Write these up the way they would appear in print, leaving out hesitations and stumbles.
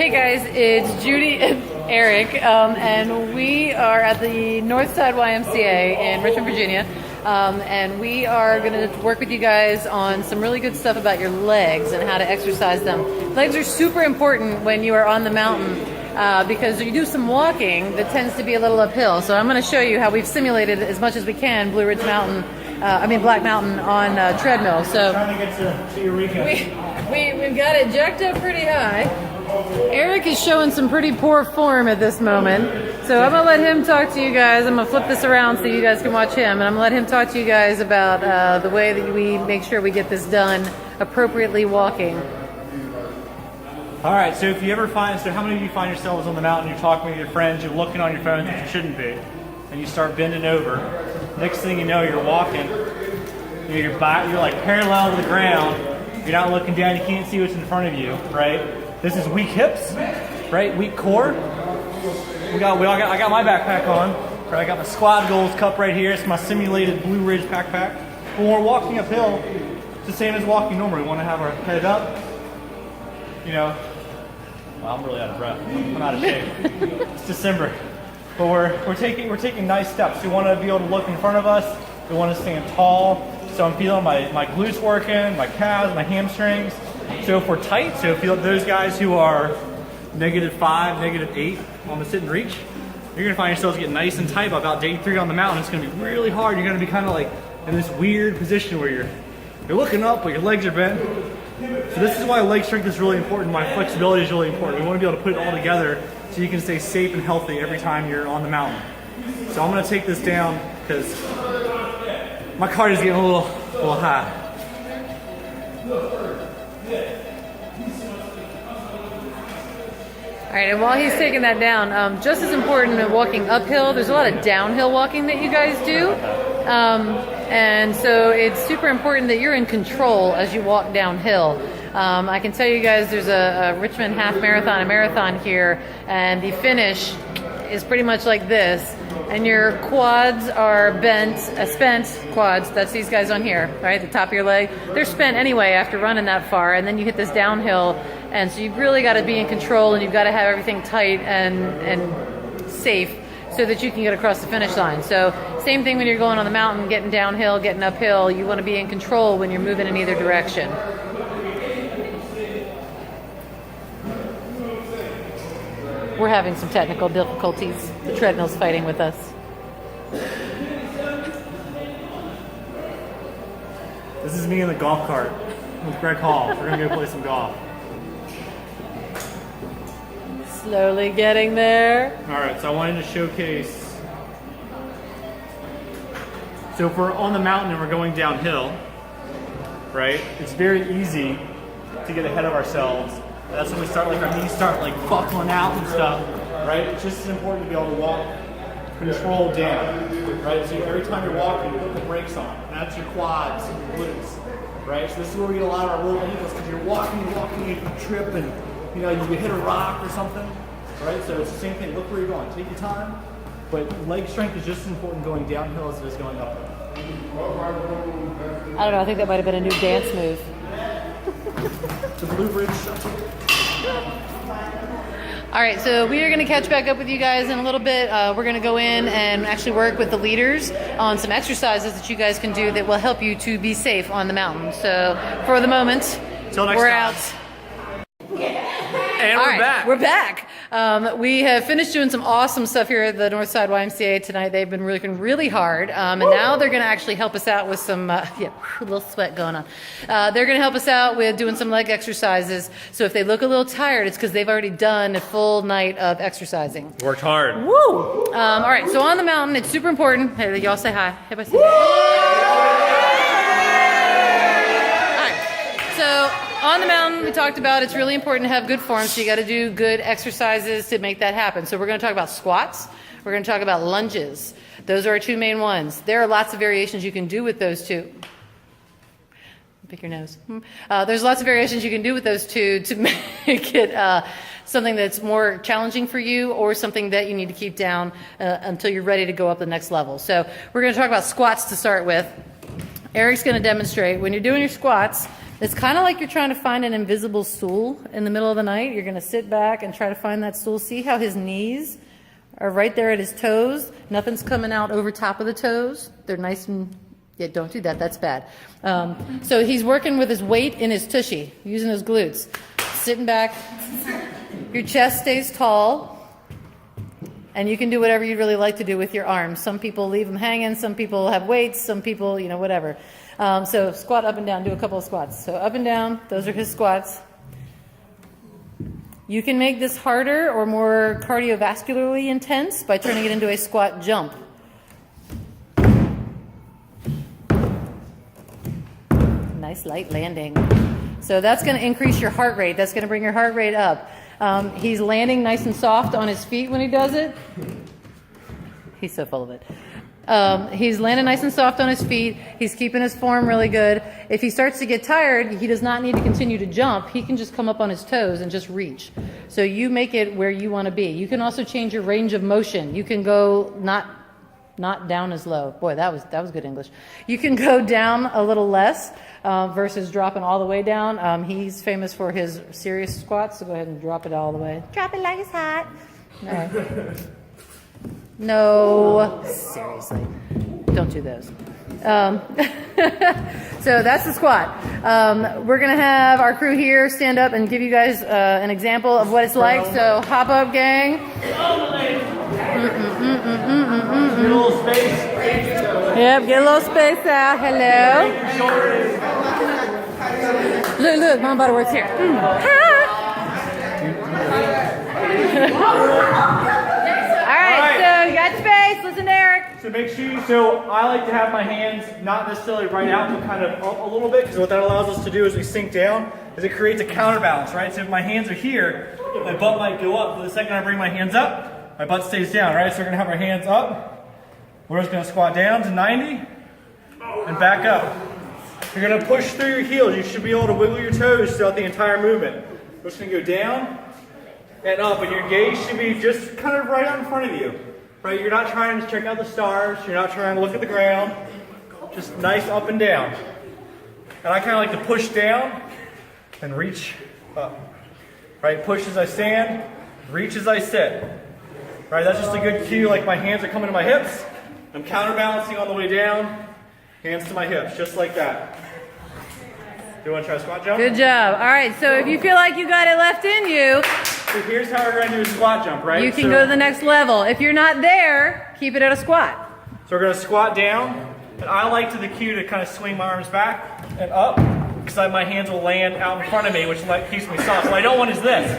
Hey guys, it's Judy and Eric, and we are at the Northside YMCA in Richmond, Virginia, and we are going to work with you guys on some really good stuff about your legs and how to exercise them. Legs are super important when you are on the mountain because you do some walking that tends to be a little uphill. So I'm going to show you how we've simulated as much as we can Blue Ridge Mountain, Black Mountain on treadmill. So trying to get to Eureka. We've got it jacked up pretty high. Eric is showing some pretty poor form at this moment, so I'm going to let him talk to you guys. I'm going to flip this around so you guys can watch him, and I'm going to let him talk to you guys about the way that we make sure we get this done appropriately walking. All right, so if you ever find, how many of you find yourselves on the mountain, you're talking with your friends, you're looking on your phone that you shouldn't be, and you start bending over. Next thing you know, you're walking, you're like parallel to the ground, you're not looking down, you can't see what's in front of you, right? This is weak hips, right? Weak core. I got my backpack on. Right? I got my Squad Goals cup right here. It's my simulated Blue Ridge backpack. When we're walking uphill, it's the same as walking normally. We want to have our head up. You know, well, I'm really out of breath. I'm out of shape. It's December, but we're taking nice steps. We want to be able to look in front of us. We want to stand tall. So I'm feeling my glutes working, my calves, my hamstrings. So if we're tight, so if those guys who are -5, -8 on the sit and reach, you're gonna find yourselves getting nice and tight by about day 3 on the mountain. It's gonna be really hard. You're gonna be kind of like in this weird position where you're looking up, but your legs are bent. So this is why leg strength is really important. Why flexibility is really important. We want to be able to put it all together so you can stay safe and healthy every time you're on the mountain. So I'm gonna take this down because my card is getting a little high. All right, and while he's taking that down, just as important in walking uphill, there's a lot of downhill walking that you guys do. And so it's super important that you're in control as you walk downhill. I can tell you guys there's a Richmond half marathon, a marathon here, and the finish is pretty much like this. And your quads are bent, spent quads, that's these guys on here, right, the top of your leg. They're spent anyway after running that far, and then you hit this downhill, and so you've really got to be in control, and you've got to have everything tight and safe so that you can get across the finish line. So same thing when you're going on the mountain, getting downhill, getting uphill, you want to be in control when you're moving in either direction. We're having some technical difficulties. The treadmill's fighting with us. This is me in the golf cart with Greg Hall. We're gonna go play some golf. Slowly getting there. All right, so I wanted to showcase. So if we're on the mountain and we're going downhill, right? It's very easy to get ahead of ourselves. That's when we start, like our knees start like buckling out and stuff, right? It's just as important to be able to walk control down, right? So every time you're walking, you put the brakes on. And that's your quads and your glutes, right? So this is where we get a lot of our little ankles because you're walking, you trip, and you hit a rock or something, right? So it's the same thing. Look where you're going. Take your time, but leg strength is just as important going downhill as it is going uphill. I don't know. I think that might have been a new dance move. The Blue Ridge Shuffle. All right, so we are going to catch back up with you guys in a little bit. We're going to go in and actually work with the leaders on some exercises that you guys can do that will help you to be safe on the mountain. So for the moment, we're out. And we're back. We're back. We have finished doing some awesome stuff here at the Northside YMCA tonight. They've been working really hard, and now they're going to actually help us out with some, a little sweat going on. They're going to help us out with doing some leg exercises. So if they look a little tired, it's because they've already done a full night of exercising. Worked hard. Woo! All right, so on the mountain, it's super important. Hey, y'all say hi. Everybody say hi. All right, so on the mountain, we talked about it's really important to have good form, so you got to do good exercises to make that happen. So we're going to talk about squats. We're going to talk about lunges. Those are our two main ones. There are lots of variations you can do with those two. Pick your nose. There's lots of variations you can do with those two to make it something that's more challenging for you or something that you need to keep down until you're ready to go up the next level. So we're going to talk about squats to start with. Eric's going to demonstrate when you're doing your squats. It's kind of like you're trying to find an invisible stool in the middle of the night. You're going to sit back and try to find that stool. See how his knees are right there at his toes? Nothing's coming out over top of the toes. They're nice and, yeah, don't do that. That's bad. So he's working with his weight in his tushy, using his glutes. Sitting back. Your chest stays tall. And you can do whatever you'd really like to do with your arms. Some people leave them hanging. Some people have weights. Some people, you know, whatever. So squat up and down. Do a couple of squats. So up and down. Those are his squats. You can make this harder or more cardiovascularly intense by turning it into a squat jump. Nice light landing. So that's going to increase your heart rate. That's going to bring your heart rate up. He's landing nice and soft on his feet when he does it. He's so full of it. He's landing nice and soft on his feet. He's keeping his form really good. If he starts to get tired, he does not need to continue to jump. He can just come up on his toes and just reach. So you make it where you want to be. You can also change your range of motion. You can go not down as low. Boy, that was good English. You can go down a little less versus dropping all the way down. He's famous for his serious squats, so go ahead and drop it all the way. Drop it like it's hot. No. No, seriously, don't do those. So that's the squat. We're going to have our crew here stand up and give you guys an example of what it's like. So hop up, gang. Get a little space. Yep, get a little space out. Hello. Look, Mom Butterworth's here. All right, so you got space. Listen to Eric. So make sure so I like to have my hands not necessarily right out, but kind of up a little bit, because what that allows us to do as we sink down is it creates a counterbalance, right? So if my hands are here, my butt might go up, but the second I bring my hands up, my butt stays down, right? So we're going to have our hands up. We're just going to squat down to 90 and back up. You're going to push through your heels. You should be able to wiggle your toes throughout the entire movement. We're just going to go down and up, and your gaze should be just kind of right out in front of you. Right? You're not trying to check out the stars. You're not trying to look at the ground. Just nice up and down. And I kind of like to push down and reach up. Right? Push as I stand, reach as I sit. Right? That's just a good cue, like my hands are coming to my hips. I'm counterbalancing on the way down. Hands to my hips, just like that. Do you want to try a squat jump? Good job. All right, so if you feel like you got it left in you, so here's how we're going to do a squat jump, right? You can go to the next level. If you're not there, keep it at a squat. So we're going to squat down, and I like to the cue to kind of swing my arms back and up, because my hands will land out in front of me, which keeps me soft. What I don't want is this.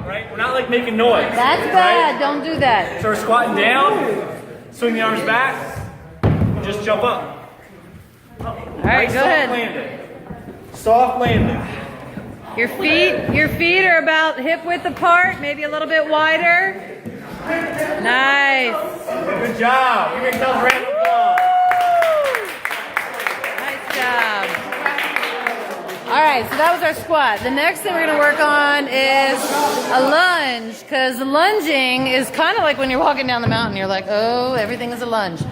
Right? We're not like making noise. That's bad. Right? Don't do that. So we're squatting down, swing the arms back, and just jump up. All right, go ahead. Landing. Soft landing. Your feet are about hip width apart, maybe a little bit wider. Nice. Good job. Give yourself a round of applause. Nice job. All right, so that was our squat. The next thing we're going to work on is a lunge, because the lunging is kind of like when you're walking down the mountain. You're like, oh, everything is a lunge.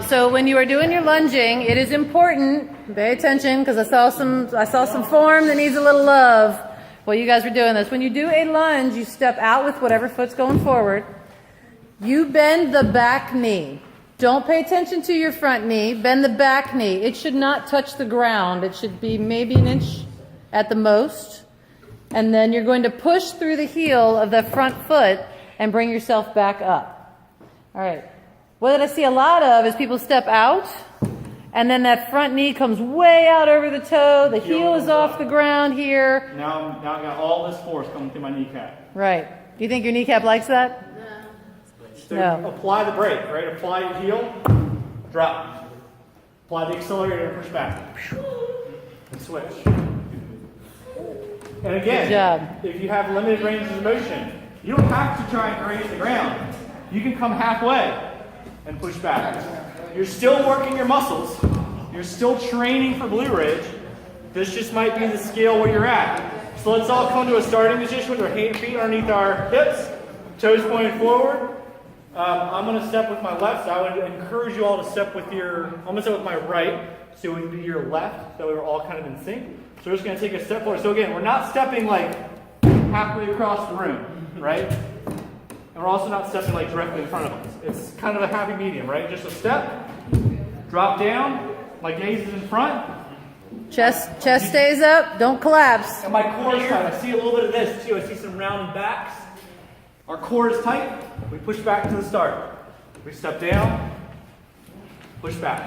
So when you are doing your lunging, it is important. Pay attention, because I saw some form that needs a little love while you guys were doing this. When you do a lunge, you step out with whatever foot's going forward. You bend the back knee. Don't pay attention to your front knee. Bend the back knee. It should not touch the ground. It should be maybe an inch at the most. And then you're going to push through the heel of the front foot and bring yourself back up. All right. What I see a lot of is people step out, and then that front knee comes way out over the toe. The heel is off the ground here. Now I've got all this force coming through my kneecap. Right. Do you think your kneecap likes that? So No. apply the brake, right? Apply your heel, drop. Apply the accelerator and push back. And switch. And again, Good job. if you have limited ranges of motion, you don't have to try and graze the ground. You can come halfway and push back. You're still working your muscles. You're still training for Blue Ridge. This just might be the scale where you're at. So let's all come to a starting position with our feet underneath our hips, toes pointed forward, I'm going to step with my left, so I would encourage you all to step with I'm going to step with my right, so when you do your left, so we're all kind of in sync. So we're just going to take a step forward. So again, we're not stepping like halfway across the room, right? And we're also not stepping like directly in front of us. It's kind of a happy medium, right? Just a step, drop down, my gaze is in front. Chest stays up, don't collapse. And my core is tight. I see a little bit of this too. I see some rounded backs. Our core is tight. We push back to the start. We step down, push back.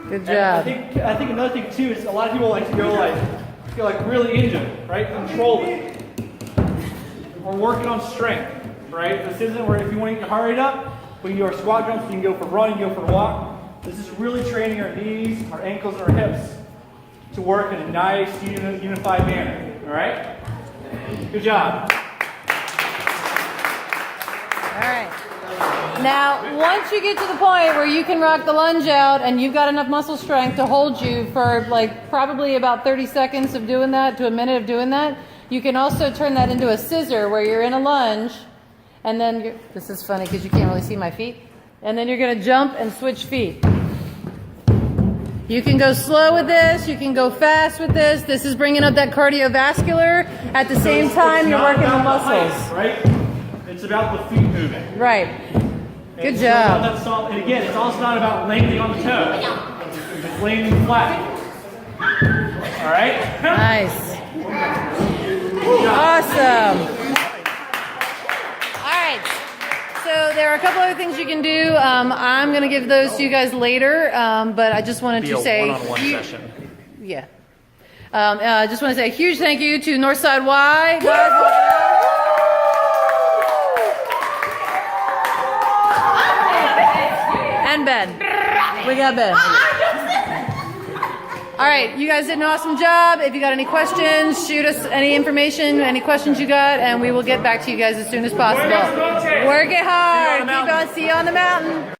Good And job. I think another thing too is a lot of people like to go feel like really into it, right? Control it. We're working on strength, right? This isn't where if you want to get your heart rate up, we can do our squat jumps, you can go for run, you can go for a walk. This is really training our knees, our ankles, and our hips to work in a nice, unified manner, all right? Good job. All right. Now, once you get to the point where you can rock the lunge out and you've got enough muscle strength to hold you for like probably about 30 seconds of doing that to a minute of doing that, you can also turn that into a scissor where you're in a lunge and then this is funny because you can't really see my feet. And then you're going to jump and switch feet. You can go slow with this. You can go fast with this. This is bringing up that cardiovascular. At the same time, you're working the muscles. Right? It's about the feet moving. Right. Good And job. so and again, it's also not about landing on the toe. It's landing flat. All right? Nice. Awesome. All right. So there are a couple other things you can do. I'm going to give those to you guys later, but I just wanted to say, one-on-one session. yeah. I just want to say a huge thank you to Northside Y. Guys, walk it out. And Ben. We got Ben. All right, you guys did an awesome job. If you got any questions, shoot us any information, any questions you got, and we will get back to you guys as soon as possible. Work it hard. Keep on. See you on the mountain.